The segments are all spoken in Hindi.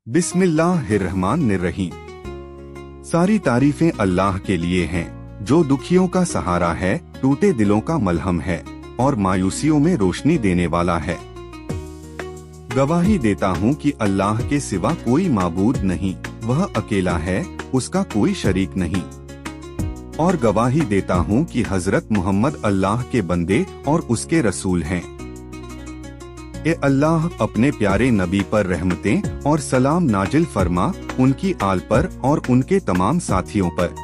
बिस्मिल्लाहिर्रहमानिर्रहीम। सारी तारीफें अल्लाह के लिए हैं, जो दुखियों का सहारा है, टूटे दिलों का मलहम है और मायूसियों में रोशनी देने वाला है। गवाही देता हूँ कि अल्लाह के सिवा कोई माबूद नहीं, वह अकेला है, उसका कोई शरीक नहीं। और गवाही देता हूँ कि हजरत मोहम्मद अल्लाह के बंदे और उसके रसूल हैं। ए अल्लाह अपने प्यारे नबी पर रहमतें और सलाम नाजिल फरमा, उनकी आल पर और उनके तमाम साथियों पर।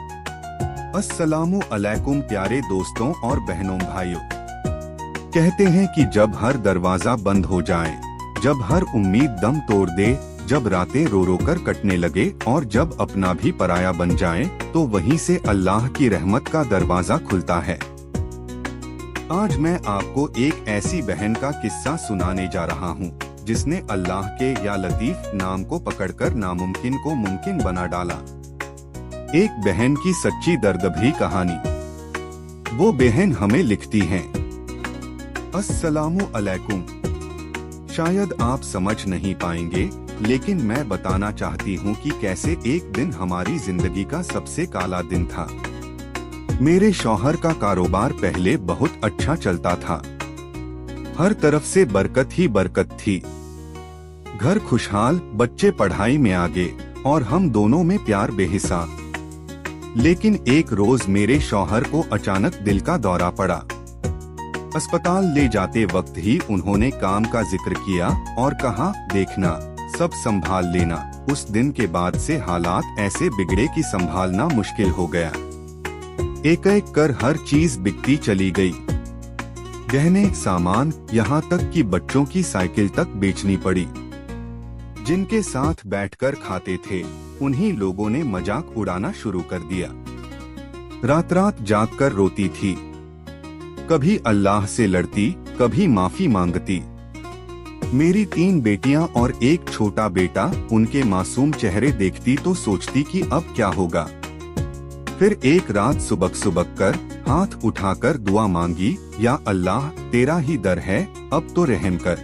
अस्सलामु अलैकुम प्यारे दोस्तों और बहनों भाइयों। कहते हैं कि जब हर दरवाजा बंद हो जाए, जब हर उम्मीद दम तोड़ दे, जब रातें रो रो कर कटने लगे और जब अपना भी पराया बन जाए, तो वहीं से अल्लाह की रहमत का दरवाजा खुलता है। आज मैं आपको एक ऐसी बहन का किस्सा सुनाने जा रहा हूँ, जिसने अल्लाह के या लतीफ नाम को पकड़कर नामुमकिन को मुमकिन बना डाला। एक बहन की सच्ची दर्दभरी कहानी। वो बहन हमें लिखती हैं, अस्सलामु अलैकुम। शायद आप समझ नहीं पाएंगे, लेकिन मैं बताना चाहती हूँ कि कैसे एक दिन हमारी जिंदगी का सबसे काला दिन था। मेरे शौहर का कारोबार पहले बहुत अच्छा चलता था, हर तरफ से बरकत ही बरकत थी। घर खुशहाल, बच्चे पढ़ाई में आगे और हम दोनों में प्यार बेहिसाब। लेकिन एक रोज मेरे शौहर को अचानक दिल का दौरा पड़ा। अस्पताल ले जाते वक्त ही उन्होंने काम का जिक्र किया और कहा, देखना, सब संभाल लेना। उस दिन के बाद से हालात ऐसे बिगड़े कि संभालना मुश्किल हो गया। एक एक कर हर चीज बिकती चली गई। गहने, सामान, यहाँ तक कि बच्चों की साइकिल तक बेचनी पड़ी। जिनके साथ बैठकर खाते थे, उन्हीं लोगों ने मजाक उड़ाना शुरू कर दिया। रात रात जाग कर रोती थी, कभी अल्लाह से लड़ती, कभी माफी मांगती। मेरी 3 बेटियां और एक छोटा बेटा, उनके मासूम चेहरे देखती तो सोचती कि अब क्या होगा। फिर एक रात सुबक सुबक कर हाथ उठाकर दुआ मांगी, या अल्लाह तेरा ही दर है, अब तो रहम कर।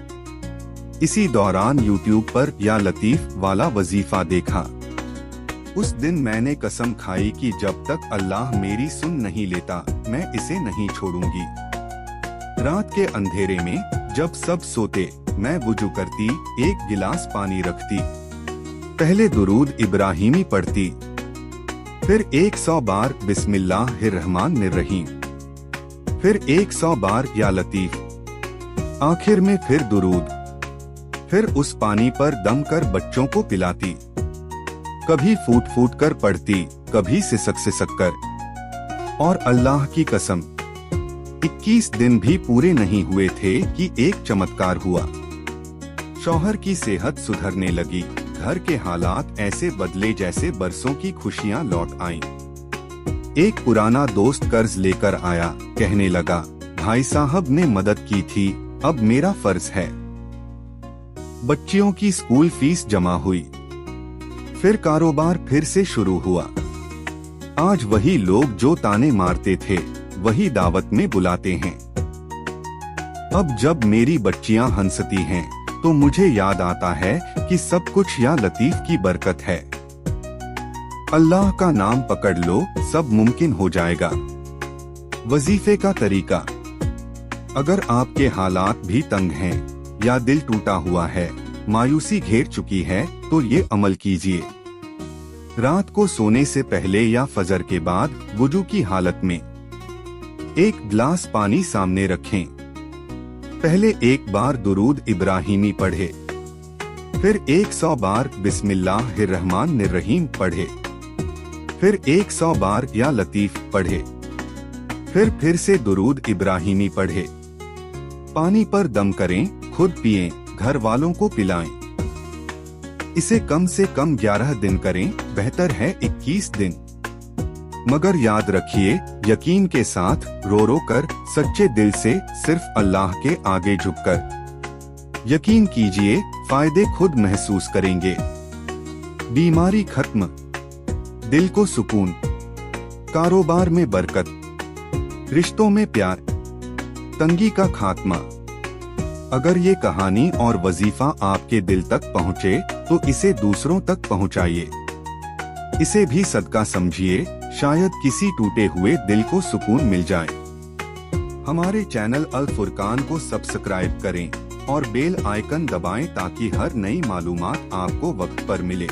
इसी दौरान यूट्यूब पर या लतीफ वाला वजीफा देखा। उस दिन मैंने कसम खाई कि जब तक अल्लाह मेरी सुन नहीं लेता, मैं इसे नहीं छोड़ूंगी। रात के अंधेरे में जब सब सोते, मैं वुजू करती, एक गिलास पानी रखती, पहले दुरूद इब्राहिमी पढ़ती, फिर 100 बार बिस्मिल्लाहिर्रहमानिर्रहीम, फिर 100 बार या लतीफ, आखिर में फिर दुरूद। फिर उस पानी पर दम कर बच्चों को पिलाती, कभी फूट फूट कर पढ़ती, कभी सिसक कर। और अल्लाह की कसम, 21 दिन भी पूरे नहीं हुए थे कि एक चमत्कार हुआ। शौहर की सेहत सुधरने लगी, घर के हालात ऐसे बदले जैसे बरसों की खुशियां लौट आईं। एक पुराना दोस्त कर्ज लेकर आया, कहने लगा, भाई साहब ने मदद की थी, अब मेरा फर्ज है। बच्चियों की स्कूल फीस जमा हुई, फिर कारोबार फिर से शुरू हुआ। आज वही लोग जो ताने मारते थे, वही दावत में बुलाते हैं। अब जब मेरी बच्चियां हंसती हैं, तो मुझे याद आता है कि सब कुछ या लतीफ की बरकत है। अल्लाह का नाम पकड़ लो, सब मुमकिन हो जाएगा। वजीफे का तरीका। अगर आपके हालात भी तंग हैं या दिल टूटा हुआ है, मायूसी घेर चुकी है, तो ये अमल कीजिए। रात को सोने से पहले या फजर के बाद वुजू की हालत में 1 गिलास पानी सामने रखें। पहले 1 बार दुरूद इब्राहिमी पढ़े, फिर 100 बार बिस्मिल्लाहिर्रहमानिर्रहीम पढ़े, फिर 100 बार या लतीफ पढ़े, फिर से दुरूद इब्राहिमी पढ़े। पानी पर दम करें, खुद पिएं, घर वालों को पिलाएं। इसे कम से कम 11 दिन करें, बेहतर है 21 दिन। मगर याद रखिए, यकीन के साथ, रो रो कर, सच्चे दिल से, सिर्फ अल्लाह के आगे झुककर। यकीन कीजिए, फायदे खुद महसूस करेंगे। बीमारी खत्म, दिल को सुकून, कारोबार में बरकत, रिश्तों में प्यार, तंगी का खात्मा। अगर ये कहानी और वजीफा आपके दिल तक पहुँचे, तो तो इसे दूसरों तक पहुंचाइए। इसे भी सदका समझिए, शायद किसी टूटे हुए दिल को सुकून मिल जाए। हमारे चैनल अल फुरकान को सब्सक्राइब करें और बेल आइकन दबाएं ताकि हर नई मालूमात आपको वक्त पर मिले।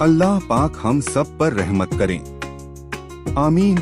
अल्लाह पाक हम सब पर रहमत करें। आमीन।